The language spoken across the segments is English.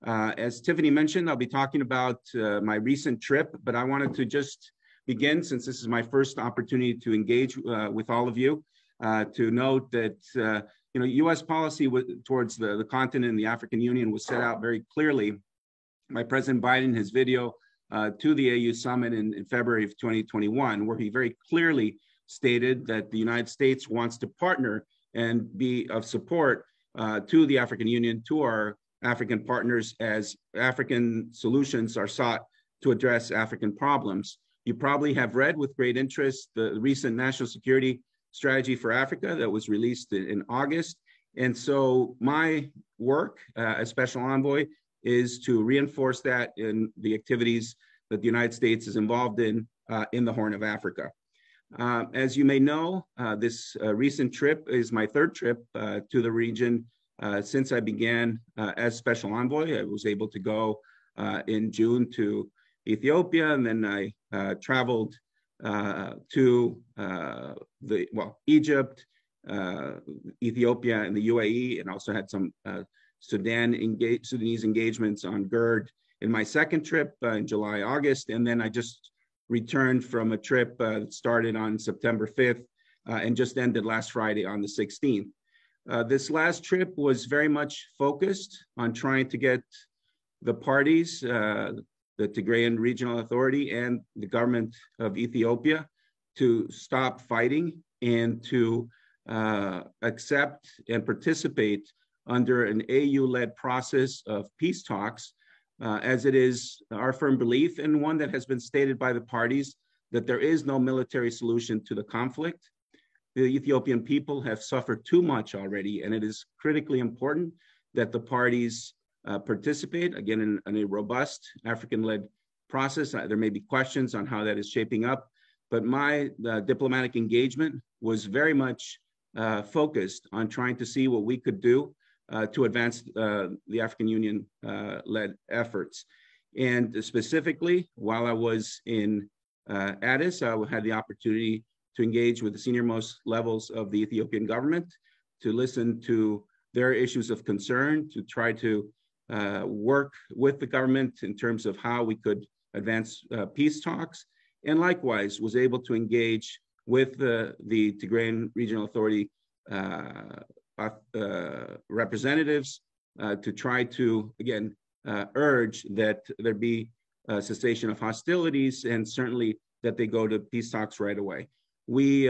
As Tiffany mentioned, I'll be talking about my recent trip, but I wanted to just begin, since this is my first opportunity to engage with all of you, to note that U.S. policy towards the continent and the African Union was set out very clearly by President Biden in his video to the AU summit in February of 2021, where he very clearly stated that the United States wants to partner and be of support to the African Union, to our African partners, as African solutions are sought to address African problems. You probably have read with great interest the recent National Security Strategy for Africa that was released in August. And so my work as Special Envoy is to reinforce that in the activities that the United States is involved in the Horn of Africa. As you may know, this recent trip is my third trip to the region since I began as Special Envoy. I was able to go in June to Ethiopia, and then I traveled to Egypt, Ethiopia, and the UAE, and also had some Sudanese engagements on GERD in my second trip in July, August, and then I just returned from a trip that started on September 5th and just ended last Friday on the 16th. This last trip was very much focused on trying to get the parties, the Tigrayan Regional Authority and the government of Ethiopia, to stop fighting and to accept and participate under an AU-led process of peace talks, as it is our firm belief, and one that has been stated by the parties, that there is no military solution to the conflict. The Ethiopian people have suffered too much already, and it is critically important that the parties participate, again, in a robust African-led process. There may be questions on how that is shaping up, but my diplomatic engagement was very much focused on trying to see what we could do to advance the African Union-led efforts. And specifically, while I was in Addis, I had the opportunity to engage with the senior-most levels of the Ethiopian government, to listen to their issues of concern, to try to work with the government in terms of how we could advance peace talks, and likewise was able to engage with the Tigrayan Regional Authority representatives to try to, again, urge that there be a cessation of hostilities, and certainly that they go to peace talks right away. We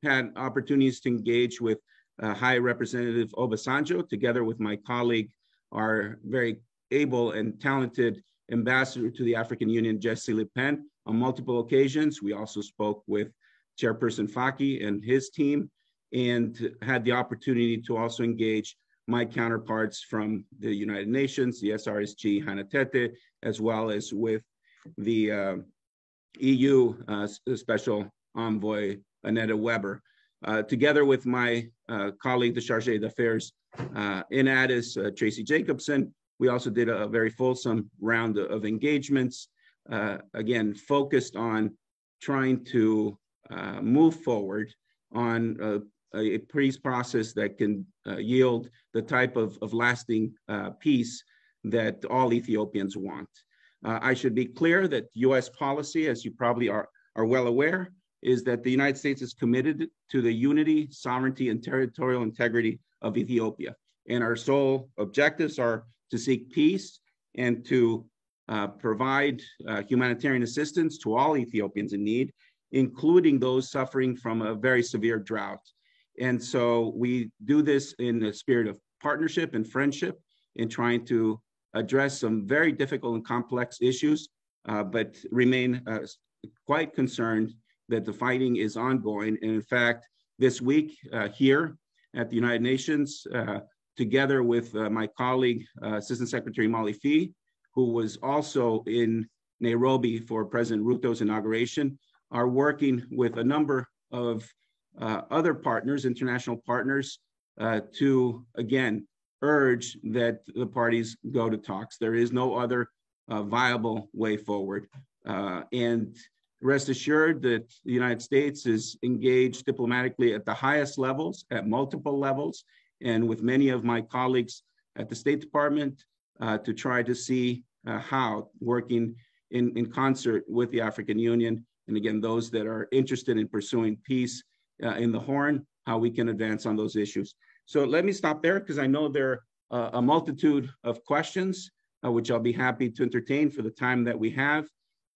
had opportunities to engage with High Representative Obasanjo, together with my colleague, our very able and talented ambassador to the African Union, Jesse Le Pen, on multiple occasions. We also spoke with Chairperson Faki and his team, and had the opportunity to also engage my counterparts from the United Nations, the SRSG, Hannah Tete, as well as with the EU Special Envoy, Annetta Weber. Together with my colleague, the Chargé d'Affaires in Addis, Tracy Jacobson, we also did a very fulsome round of engagements, again, focused on trying to move forward on a peace process that can yield the type of lasting peace that all Ethiopians want. I should be clear that U.S. policy, as you probably are well aware, is that the United States is committed to the unity, sovereignty, and territorial integrity of Ethiopia. And our sole objectives are to seek peace and to provide humanitarian assistance to all Ethiopians in need, including those suffering from a very severe drought. And so we do this in a spirit of partnership and friendship, in trying to address some very difficult and complex issues, but remain quite concerned that the fighting is ongoing. And in fact, this week here at the United Nations, together with my colleague, Assistant Secretary Molly Fee, who was also in Nairobi for President Ruto's inauguration, are working with a number of other partners, international partners, to, again, urge that the parties go to talks. There is no other viable way forward. And rest assured that the United States is engaged diplomatically at the highest levels, at multiple levels, and with many of my colleagues at the State Department, to try to see how, working in concert with the African Union, and again, those that are interested in pursuing peace in the Horn, how we can advance on those issues. So let me stop there, because I know there are a multitude of questions, which I'll be happy to entertain for the time that we have.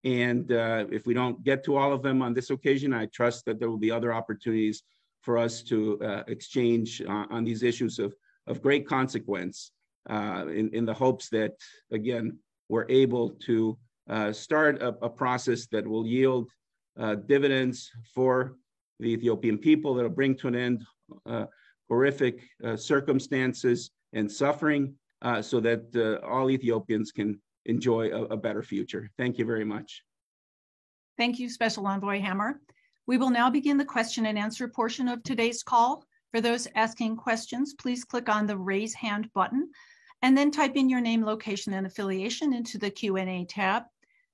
And if we don't get to all of them on this occasion, I trust that there will be other opportunities for us to exchange on these issues of great consequence, in the hopes that, again, we're able to start a process that will yield dividends for the Ethiopian people, that will bring to an end horrific circumstances and suffering, so that all Ethiopians can enjoy a better future. Thank you very much. Thank you, Special Envoy Hammer. We will now begin the question and answer portion of today's call. For those asking questions, please click on the raise hand button and then type in your name, location, and affiliation into the Q&A tab.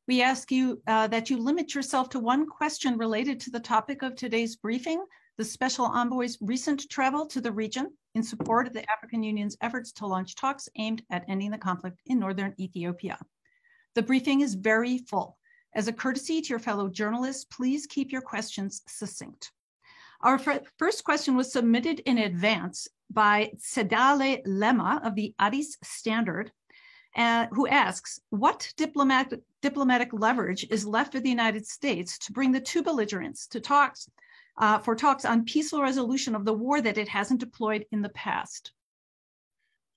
We ask you that you limit yourself to one question related to the topic of today's briefing, the Special Envoy's recent travel to the region in support of the African Union's efforts to launch talks aimed at ending the conflict in northern Ethiopia. The briefing is very full. As a courtesy to your fellow journalists, please keep your questions succinct. Our first question was submitted in advance by Sedale Lema of the Addis Standard, who asks, what diplomatic leverage is left for the United States to bring the two belligerents to talks for talks on peaceful resolution of the war that it hasn't deployed in the past?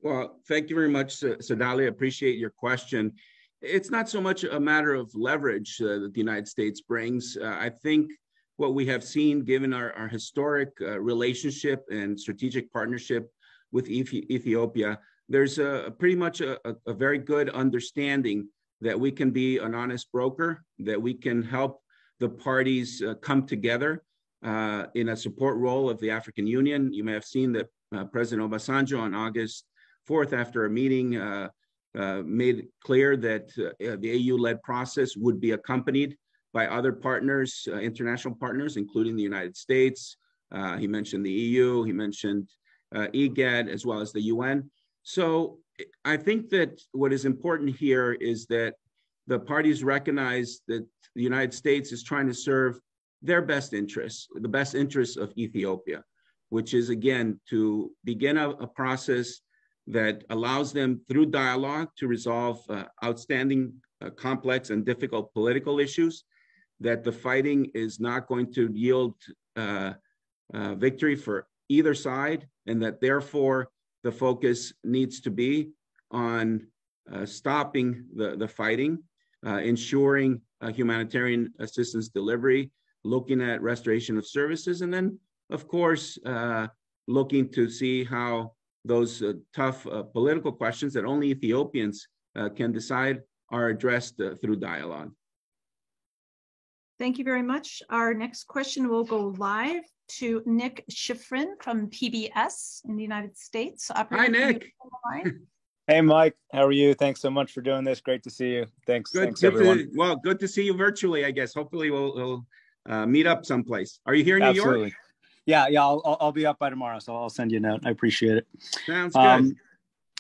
Well, thank you very much, Sedale. I appreciate your question. It's not so much a matter of leverage that the United States brings. I think what we have seen, given our historic relationship and strategic partnership with Ethiopia, there's pretty much a very good understanding that we can be an honest broker, that we can help the parties come together in a support role of the African Union. You may have seen that President Obasanjo on August 4th, after a meeting, made clear that the AU-led process would be accompanied by other partners, international partners, including the United States. He mentioned the EU, he mentioned IGAD, as well as the UN. So I think that what is important here is that the parties recognize that the United States is trying to serve their best interests, the best interests of Ethiopia, which is, again, to begin a process that allows them, through dialogue, to resolve outstanding, complex, and difficult political issues, that the fighting is not going to yield victory for either side, and that therefore the focus needs to be on stopping the fighting, ensuring humanitarian assistance delivery, looking at restoration of services, and then, of course, looking to see how those tough political questions that only Ethiopians can decide are addressed through dialogue. Thank you very much. Our next question will go live to Nick Schifrin from PBS in the United States. Hi, Nick. Hey, Mike. How are you? Thanks so much for doing this. Great to see you. Thanks, everyone. Good to see you virtually, I guess. Hopefully we'll meet up someplace. Are you here in New York? Yeah. I'll be up by tomorrow, so I'll send you a note. I appreciate it. Sounds good.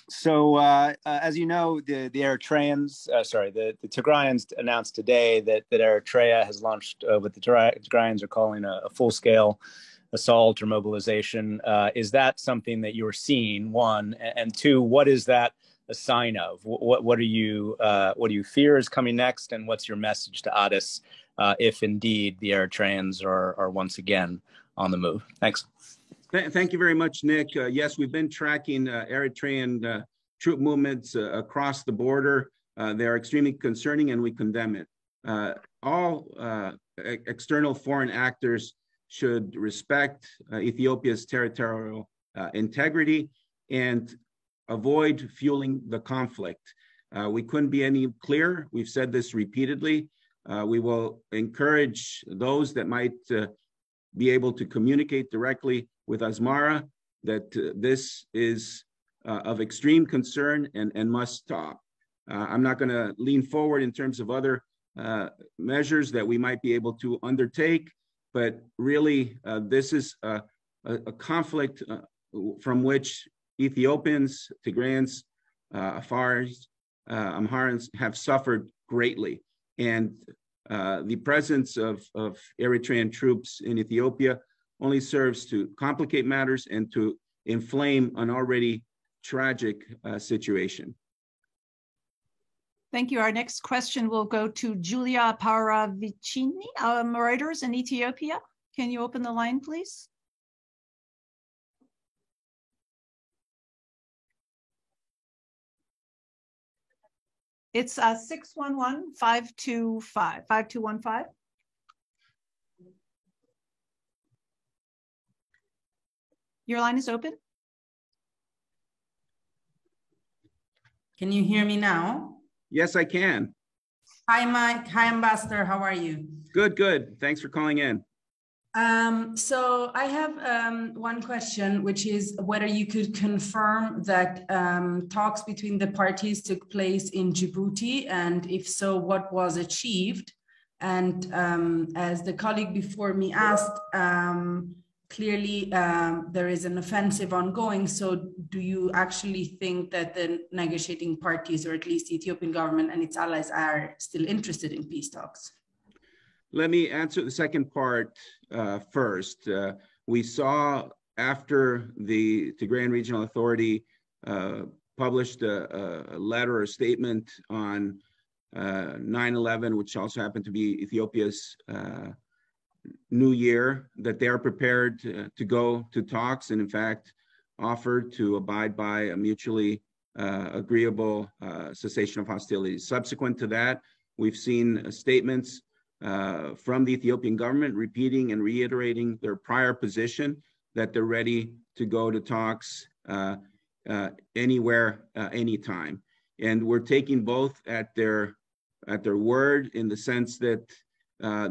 So as you know, the Eritreans, the Tigrayans announced today that Eritrea has launched what the Tigrayans are calling a full-scale assault or mobilization. Is that something that you're seeing, one? And two, what is that a sign of? What do you fear is coming next? And what's your message to Addis if indeed the Eritreans are once again on the move? Thanks. Thank you very much, Nick. Yes, we've been tracking Eritrean troop movements across the border. They're extremely concerning, and we condemn it. All external foreign actors should respect Ethiopia's territorial integrity and avoid fueling the conflict. We couldn't be any clearer. We've said this repeatedly. We will encourage those that might be able to communicate directly with Asmara that this is of extreme concern and must stop. I'm not going to lean forward in terms of other measures that we might be able to undertake, but really this is a conflict from which Ethiopians, Tigrayans Amharians have suffered greatly. And the presence of Eritrean troops in Ethiopia only serves to complicate matters and to inflame an already tragic situation. Thank you. Our next question will go to Julia Paravicini, Reuters in Ethiopia. Can you open the line, please? It's 611-525-5215. Your line is open. Can you hear me now? Yes, I can. Hi, Mike. Hi, Ambassador. How are you? Good, good. Thanks for calling in. So I have one question, which is whether you could confirm that talks between the parties took place in Djibouti, and if so, what was achieved? And as the colleague before me asked, clearly there is an offensive ongoing. So do you actually think that the negotiating parties, or at least the Ethiopian government and its allies, are still interested in peace talks? Let me answer the second part first. We saw after the Tigray Regional Authority published a letter or statement on 9/11, which also happened to be Ethiopia's New Year, that they are prepared to go to talks, and in fact offered to abide by a mutually agreeable cessation of hostilities. Subsequent to that, we've seen statements from the Ethiopian government repeating and reiterating their prior position that they're ready to go to talks anywhere, anytime. And we're taking both at their word, in the sense that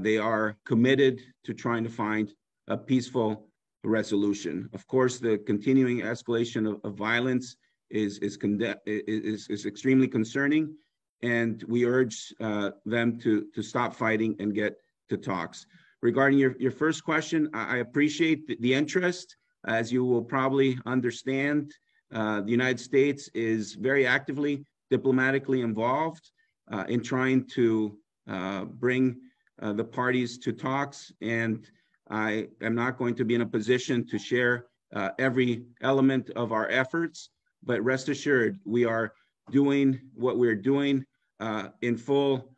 they are committed to trying to find a peaceful resolution. Of course, the continuing escalation of violence is extremely concerning, and we urge them to stop fighting and get to talks. Regarding your first question, I appreciate the interest. As you will probably understand, the United States is very actively diplomatically involved in trying to bring the parties to talks, and I am not going to be in a position to share every element of our efforts, but rest assured, we are doing what we're doing in full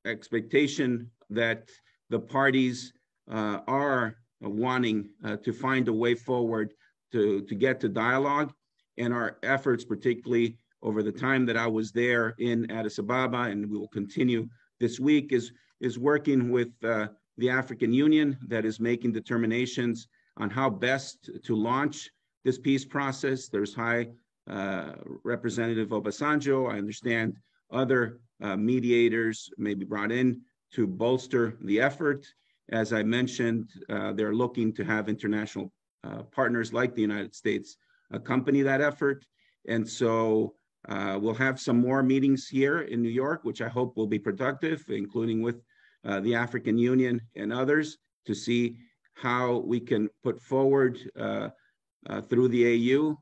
expectation that the parties are wanting to find a way forward to get to dialogue. And our efforts, particularly over the time that I was there in Addis Ababa, and we will continue this week, is working with the African Union, that is making determinations on how best to launch this peace process. There's High Representative Obasanjo. I understand other mediators may be brought in to bolster the effort. As I mentioned, they're looking to have international partners like the United States accompany that effort. And so we'll have some more meetings here in New York, which I hope will be productive, including with the African Union and others, to see how we can put forward through the AU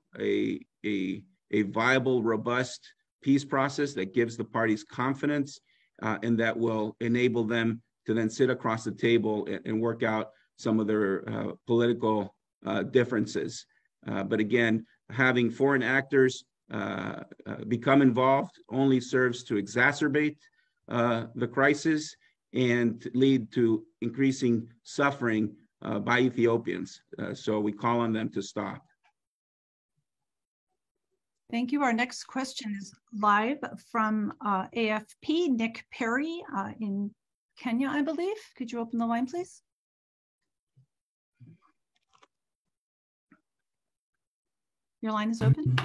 a viable, robust peace process that gives the parties confidence and that will enable them to then sit across the table and work out some of their political differences. But again, having foreign actors become involved only serves to exacerbate the crisis and lead to increasing suffering by Ethiopians. So we call on them to stop. Thank you. Our next question is live from AFP, Nick Perry in Kenya, I believe. Could you open the line, please? Your line is open.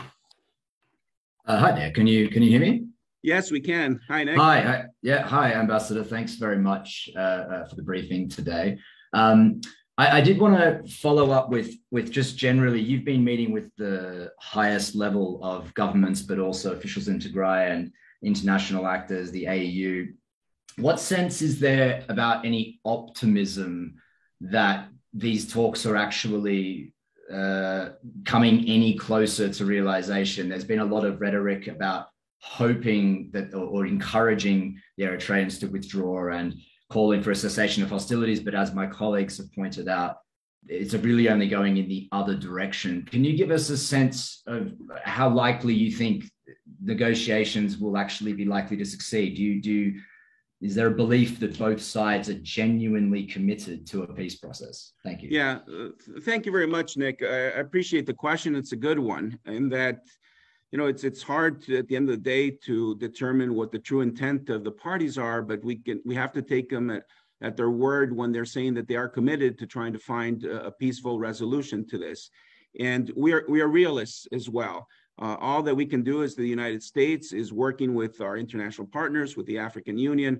Hi there. Can you hear me? Yes, we can. Hi, Nick. Hi. Yeah. Hi, Ambassador. Thanks very much for the briefing today. I did want to follow up with just generally, you've been meeting with the highest level of governments, but also officials in Tigray and international actors, the AU. What sense is there about any optimism that these talks are actually coming any closer to realization. There's been a lot of rhetoric about hoping that or encouraging the Eritreans to withdraw and calling for a cessation of hostilities. But as my colleagues have pointed out, it's really only going in the other direction. Can you give us a sense of how likely you think negotiations will actually be likely to succeed? Is there a belief that both sides are genuinely committed to a peace process? Thank you. Yeah, thank you very much, Nick. I appreciate the question. It's a good one, in that, you know, it's hard to, at the end of the day, to determine what the true intent of the parties are, but we have to take them at their word when they're saying that they are committed to trying to find a peaceful resolution to this. And we are realists as well. All that we can do as the United States is working with our international partners, with the African Union,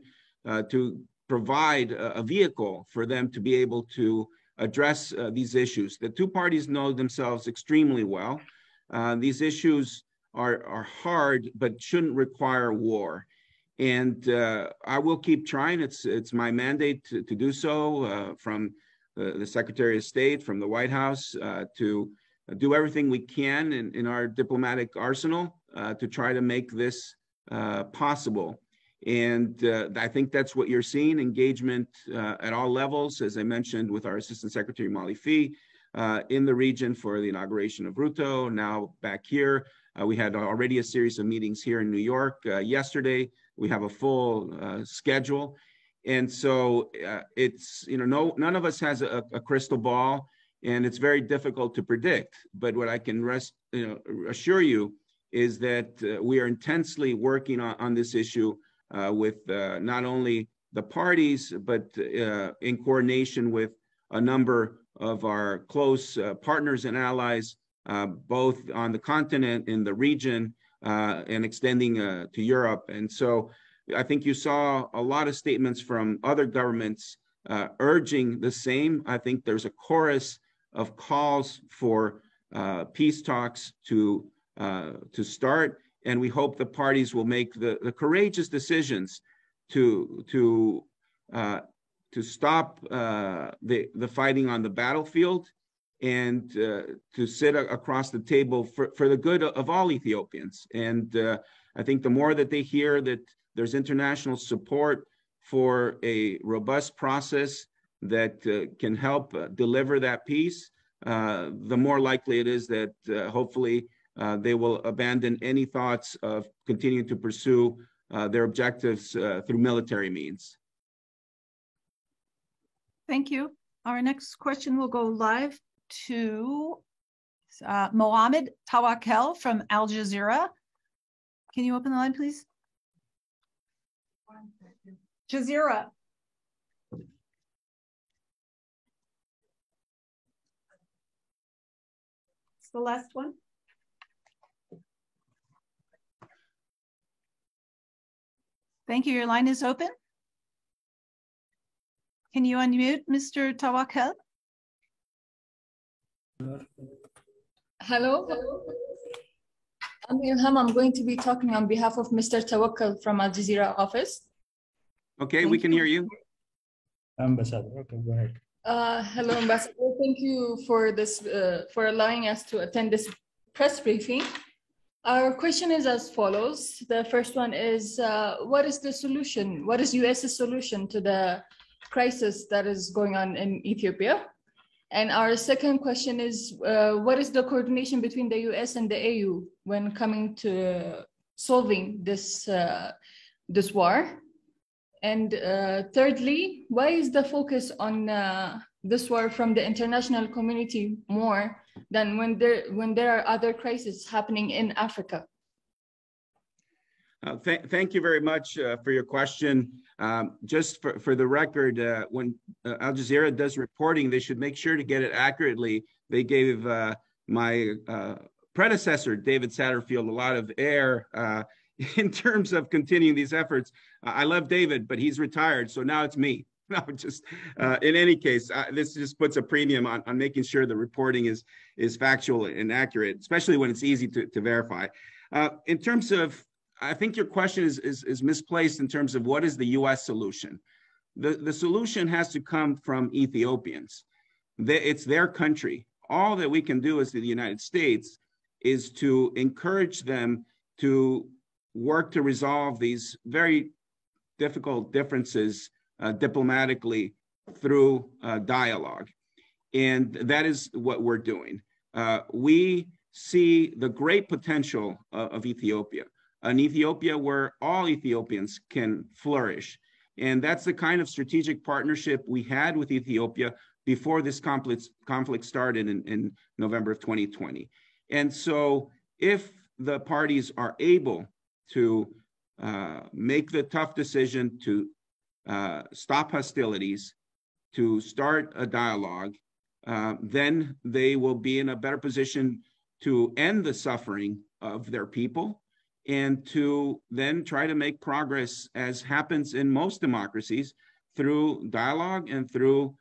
to provide a vehicle for them to be able to address these issues. The two parties know themselves extremely well. These issues are hard, but shouldn't require war. And I will keep trying. It's my mandate to do so from the Secretary of State, from the White House, to do everything we can in our diplomatic arsenal to try to make this possible. And I think that's what you're seeing, engagement at all levels, as I mentioned, with our Assistant Secretary Molly Fee in the region for the inauguration of Ruto, now back here. We had already a series of meetings here in New York yesterday. We have a full schedule. And so it's, you know, none of us has a crystal ball, and it's very difficult to predict. But what I can assure you is that we are intensely working on this issue with not only the parties, but in coordination with a number of our close partners and allies, both on the continent, in the region, and extending to Europe. And so I think you saw a lot of statements from other governments urging the same. I think there's a chorus of calls for peace talks to start, and we hope the parties will make the courageous decisions to stop the fighting on the battlefield, and to sit across the table for the good of all Ethiopians. And I think the more that they hear that there's international support for a robust process that can help deliver that peace, the more likely it is that hopefully they will abandon any thoughts of continuing to pursue their objectives through military means. Thank you. Our next question will go live to Mohammed Tawakel from Al Jazeera. Can you open the line, please? Jazeera. It's the last one. Thank you. Your line is open. Can you unmute Mr. Tawakel? Hello. I'm Ilham. I'm going to be talking on behalf of Mr. Tawakkal from Al Jazeera office. Okay, we can hear you. Ambassador, okay, go ahead. Hello, Ambassador. Thank you for this, for allowing us to attend this press briefing. Our question is as follows. The first one is, what is the solution? What is US's solution to the crisis that is going on in Ethiopia? And our second question is, what is the coordination between the US and the AU when coming to solving this, this war? And thirdly, why is the focus on this war from the international community more than when there are other crises happening in Africa? Thank you very much for your question. Just for the record, when Al Jazeera does reporting, they should make sure to get it accurately. They gave my predecessor, David Satterfield, a lot of air in terms of continuing these efforts. I love David, but he's retired, so now it's me. No, just in any case, this just puts a premium on making sure the reporting is factual and accurate, especially when it's easy to verify. In terms of, I think your question is misplaced in terms of what is the US solution. The solution has to come from Ethiopians. It's their country. all that we can do as the United States is to encourage them to work to resolve these very difficult differences diplomatically through dialogue. And that is what we're doing. We see the great potential of Ethiopia, an Ethiopia where all Ethiopians can flourish. And that's the kind of strategic partnership we had with Ethiopia before this conflict started in November of 2020. And so if the parties are able to make the tough decision to stop hostilities, to start a dialogue, then they will be in a better position to end the suffering of their people and to then try to make progress, as happens in most democracies, through dialogue and through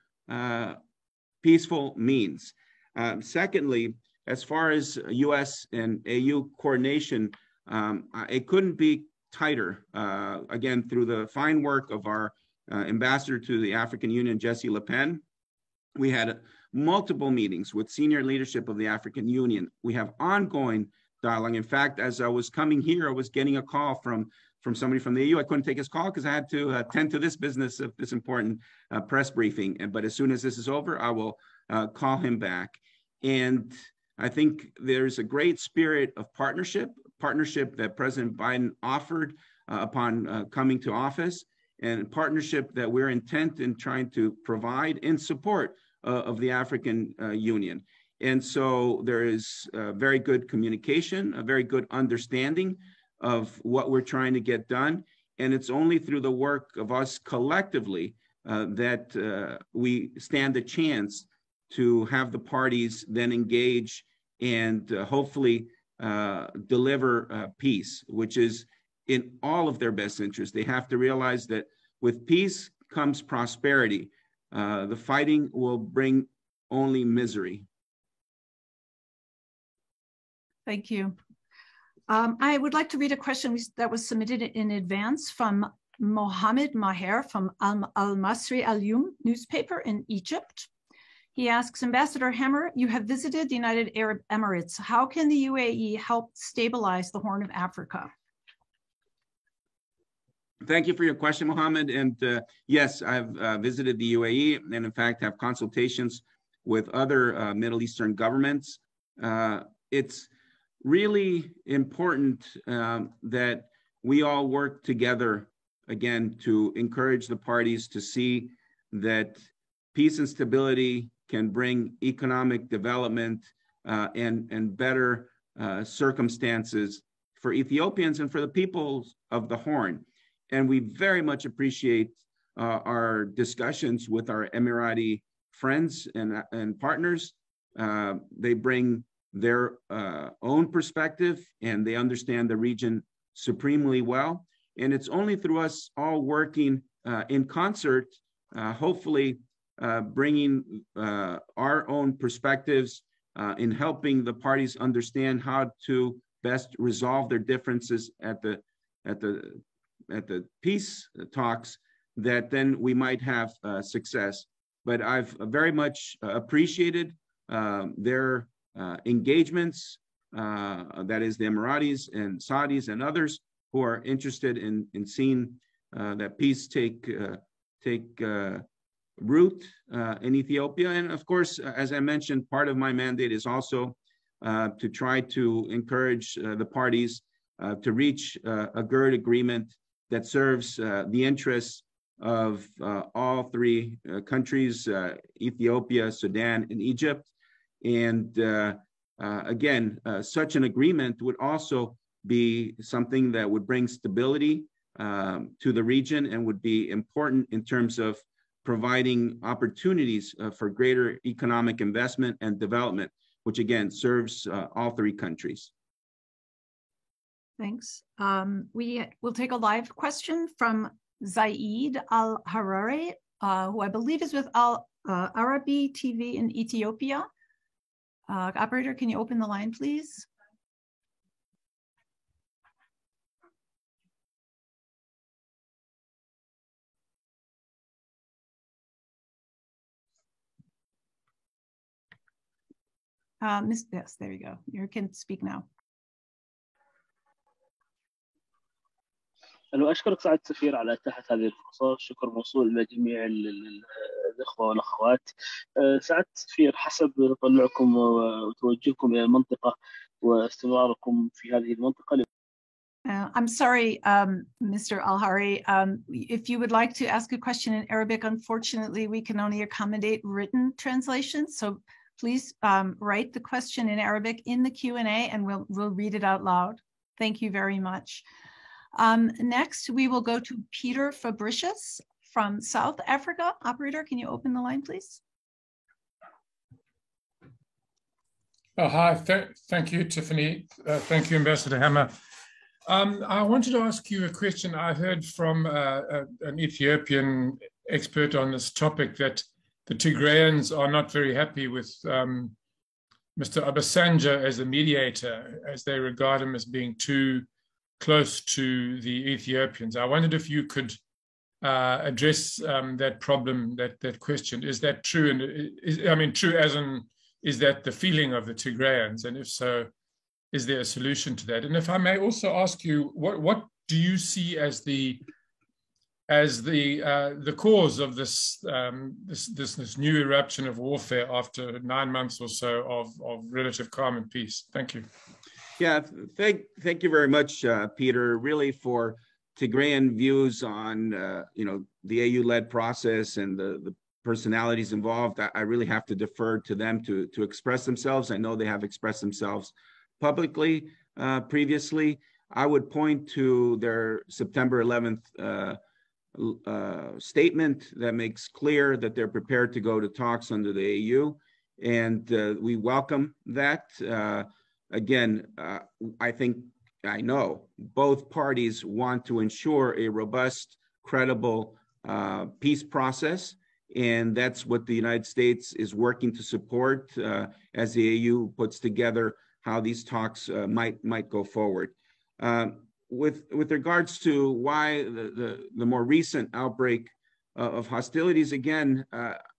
peaceful means. Secondly, as far as US and AU coordination, it couldn't be tighter. Again, through the fine work of our ambassador to the African Union, Jesse Le Pen, we had multiple meetings with senior leadership of the African Union. We have ongoing dialogue. In fact, as I was coming here, I was getting a call from somebody from the EU. I couldn't take his call because I had to attend to this business of this important press briefing. But as soon as this is over, I will call him back. And I think there's a great spirit of partnership that President Biden offered upon coming to office, and partnership that we're intent in trying to provide in support of the African Union. And so there is very good communication, a very good understanding of what we're trying to get done. And it's only through the work of us collectively that we stand a chance to have the parties then engage and hopefully deliver peace, which is in all of their best interest. They have to realize that with peace comes prosperity. The fighting will bring only misery. Thank you. I would like to read a question that was submitted in advance from Mohammed Maher from Al-Masri Al-Yum newspaper in Egypt. He asks, Ambassador Hammer, you have visited the United Arab Emirates. How can the UAE help stabilize the Horn of Africa? Thank you for your question, Mohammed. And yes, I've visited the UAE and in fact have consultations with other Middle Eastern governments. It's really important that we all work together, again, to encourage the parties to see that peace and stability can bring economic development and better circumstances for Ethiopians and for the peoples of the Horn. And we very much appreciate our discussions with our Emirati friends and partners. They bring their own perspective and they understand the region supremely well. And it's only through us all working in concert, hopefully bringing our own perspectives in helping the parties understand how to best resolve their differences at the peace talks, that then we might have success. But I've very much appreciated their engagements, that is the Emiratis and Saudis and others who are interested in seeing that peace take root in Ethiopia. And of course, as I mentioned, part of my mandate is also to try to encourage the parties to reach a GERD agreement that serves the interests of all three countries, Ethiopia, Sudan, and Egypt. And again, such an agreement would also be something that would bring stability to the region and would be important in terms of providing opportunities for greater economic investment and development, which again serves all three countries. Thanks. We will take a live question from Zaid Al-Harari, who I believe is with Al Arabi TV in Ethiopia. Operator, can you open the line, please? Yes, there you go. You can speak now. أنا أشكرك سعادة السفير على إتاحة هذه الفرصة، شكر موصول لجميع الإخوة والأخوات. سعادة السفير، حسب تطلعكم وتوجهكم إلى المنطقة واستمراركم في هذه المنطقة. I'm sorry, Mr. Al-Hari. If you would like to ask a question in Arabic, unfortunately, we can only accommodate written translation. So please write the question in Arabic in the Q&A and we'll read it out loud. Thank you very much. Next, we will go to Peter Fabricius from South Africa. Operator, can you open the line, please? Oh, hi. Thank you, Tiffany. Thank you, Ambassador Hammer. I wanted to ask you a question. I heard from an Ethiopian expert on this topic that the Tigrayans are not very happy with Mr. Obasanjo as a mediator, as they regard him as being too close to the Ethiopians. I wondered if you could address that problem, that question. Is that true? And true as in, is that the feeling of the Tigrayans? And if so, is there a solution to that? And if I may also ask you, what do you see as the cause of this new eruption of warfare after 9 months or so of relative calm and peace? Thank you. Yeah, thank you very much, Peter, really for Tigrayan views on the AU-led process and the personalities involved. I really have to defer to them to express themselves. I know they have expressed themselves publicly previously. I would point to their September 11th statement that makes clear that they're prepared to go to talks under the AU, and we welcome that. Again, I know both parties want to ensure a robust, credible peace process, and that's what the United States is working to support as the AU puts together how these talks might go forward. With regards to why the more recent outbreak of hostilities, again,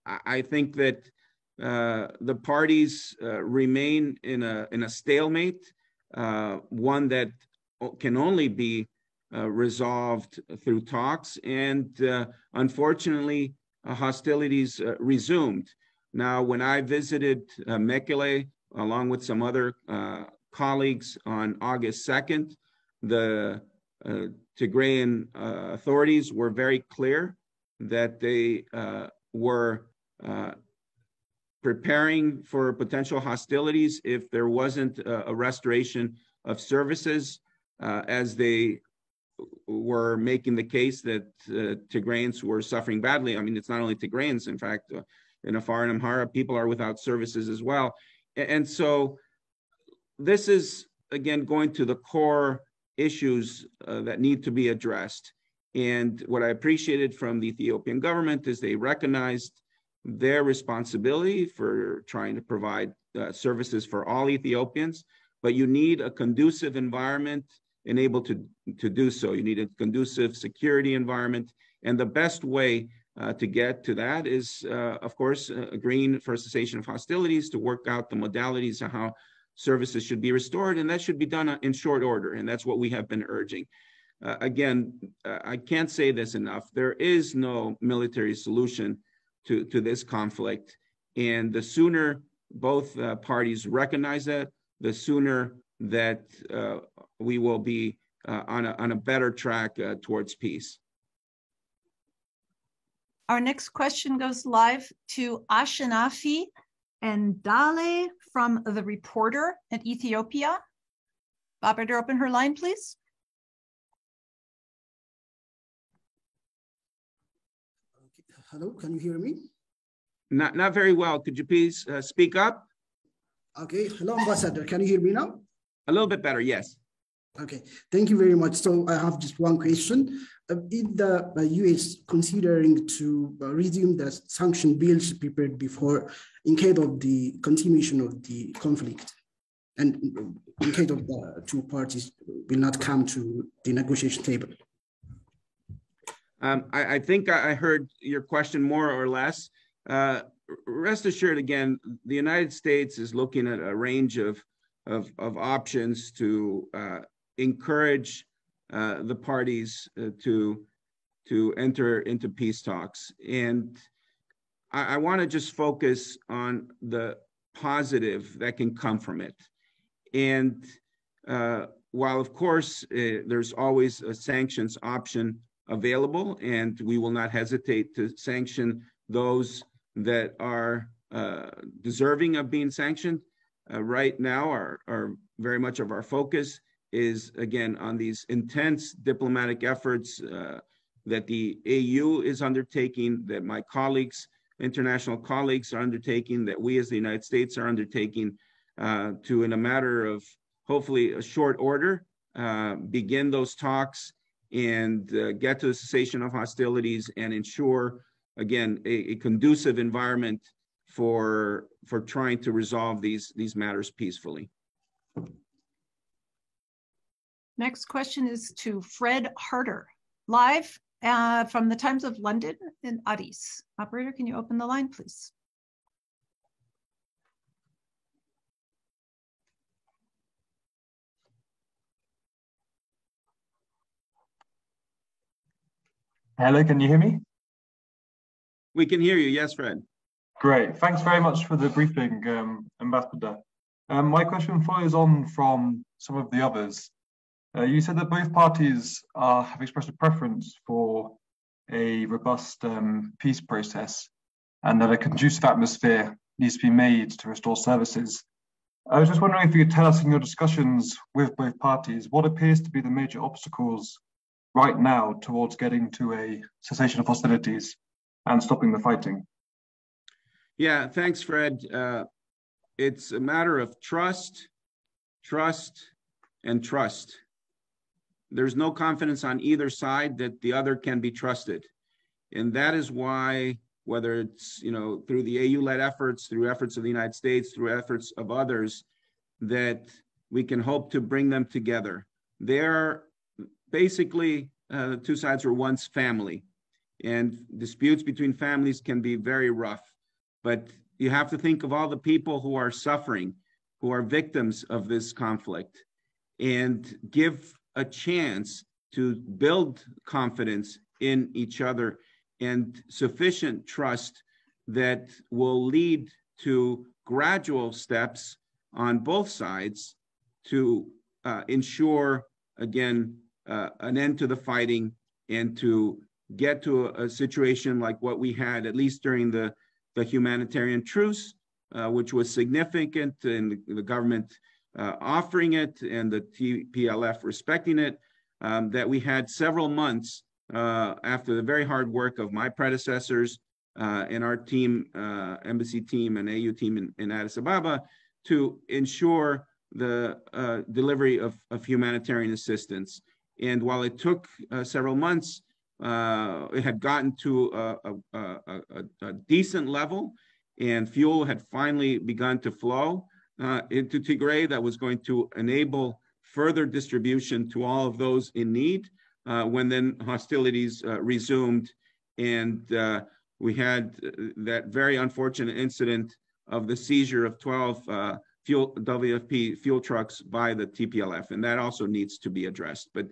I think that the parties remain in a stalemate, one that can only be resolved through talks, and unfortunately, hostilities resumed. Now, when I visited Mekele, along with some other colleagues on August 2nd, the Tigrayan authorities were very clear that they were preparing for potential hostilities if there wasn't a restoration of services, as they were making the case that Tigrayans were suffering badly. I mean, it's not only Tigrayans. In fact, in Afar and Amhara, people are without services as well. And so this is, again, going to the core issues that need to be addressed. And what I appreciated from the Ethiopian government is they recognized their responsibility for trying to provide services for all Ethiopians, but you need a conducive environment and able to do so. You need a conducive security environment. And the best way to get to that is, of course, agreeing for a cessation of hostilities, to work out the modalities of how services should be restored. And that should be done in short order. And that's what we have been urging. Again, I can't say this enough. There is no military solution to this conflict. And the sooner both parties recognize that, the sooner that we will be on a better track towards peace. Our next question goes live to Ashanafi and Dale from The Reporter at Ethiopia. Operator, open her line, please. Hello, can you hear me? Not very well. Could you please speak up? Okay. Hello, Ambassador. Can you hear me now? A little bit better, yes. Okay. Thank you very much. So I have just one question. Is the U.S. considering to resume the sanction bills prepared before in case of the continuation of the conflict, and in case of the two parties will not come to the negotiation table? I think I heard your question more or less. rest assured, again, the United States is looking at a range of options to encourage the parties to enter into peace talks. And I want to just focus on the positive that can come from it. And while, of course, there's always a sanctions option available, and we will not hesitate to sanction those that are deserving of being sanctioned, right now our very much of our focus is, again, on these intense diplomatic efforts that the AU is undertaking, that my colleagues, international colleagues, are undertaking, that we as the United States are undertaking, to, in a matter of hopefully a short order, begin those talks and get to the cessation of hostilities and ensure, again, a conducive environment for trying to resolve these matters peacefully. Next question is to Fred Harder, live from the Times of London in Addis. Operator, can you open the line, please? Hello, can you hear me? We can hear you, yes, Fred. Great, thanks very much for the briefing, Ambassador. My question follows on from some of the others. You said that both parties have expressed a preference for a robust peace process and that a conducive atmosphere needs to be made to restore services. I was just wondering if you could tell us in your discussions with both parties what appears to be the major obstacles right now towards getting to a cessation of hostilities and stopping the fighting. Yeah, thanks, Fred. It's a matter of trust, and trust. There's no confidence on either side that the other can be trusted. And that is why, whether it's, through the AU-led efforts, through efforts of the United States, through efforts of others, that we can hope to bring them together. They're basically, the two sides were once family, and disputes between families can be very rough. But you have to think of all the people who are suffering, who are victims of this conflict, and give a chance to build confidence in each other and sufficient trust that will lead to gradual steps on both sides to ensure, again, an end to the fighting and to get to a situation like what we had, at least during the humanitarian truce, which was significant, and the government offering it and the TPLF respecting it, that we had several months after the very hard work of my predecessors and our team, embassy team and AU team in Addis Ababa, to ensure the delivery of humanitarian assistance. And while it took several months, it had gotten to a decent level, and fuel had finally begun to flow into Tigray that was going to enable further distribution to all of those in need, when then hostilities resumed. And we had that very unfortunate incident of the seizure of 12 WFP fuel trucks by the TPLF, and that also needs to be addressed. But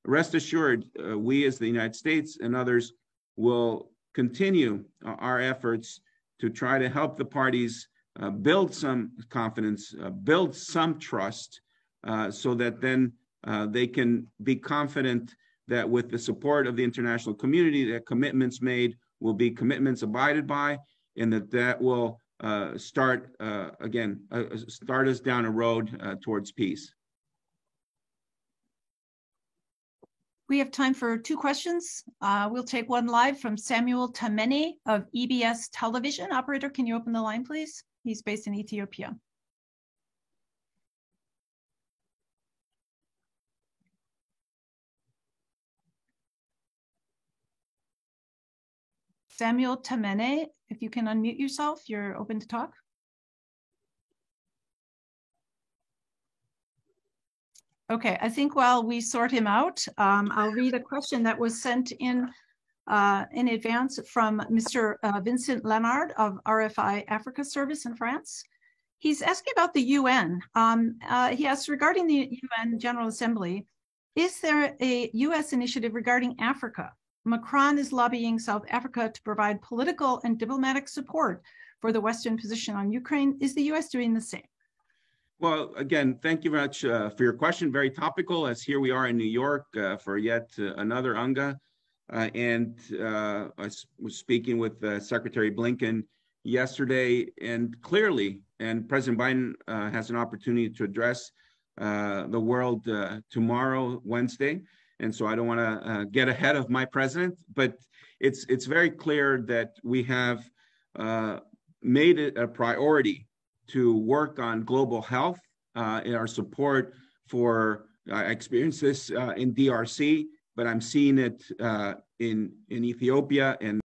rest assured, we as the United States and others will continue our efforts to try to help the parties build some confidence, build some trust, so that then they can be confident that with the support of the international community, that commitments made will be commitments abided by, and that will start us down a road towards peace. We have time for 2 questions. We'll take one live from Samuel Tamene of EBS Television. Operator, can you open the line, please? He's based in Ethiopia. Samuel Tamene, if you can unmute yourself, you're open to talk. Okay, I think while we sort him out, I'll read a question that was sent in in advance from Mr. Vincent Lenard of RFI Africa Service in France. He's asking about the UN. He asks, regarding the UN General Assembly, is there a US initiative regarding Africa? Macron is lobbying South Africa to provide political and diplomatic support for the Western position on Ukraine. Is the US doing the same? Well, again, thank you very much for your question. Very topical, as here we are in New York for yet another UNGA. I was speaking with Secretary Blinken yesterday, and clearly, and President Biden has an opportunity to address the world tomorrow, Wednesday. And so I don't want to get ahead of my president, but it's very clear that we have made it a priority to work on global health in our support for, I experienced this in DRC, but I'm seeing it in Ethiopia and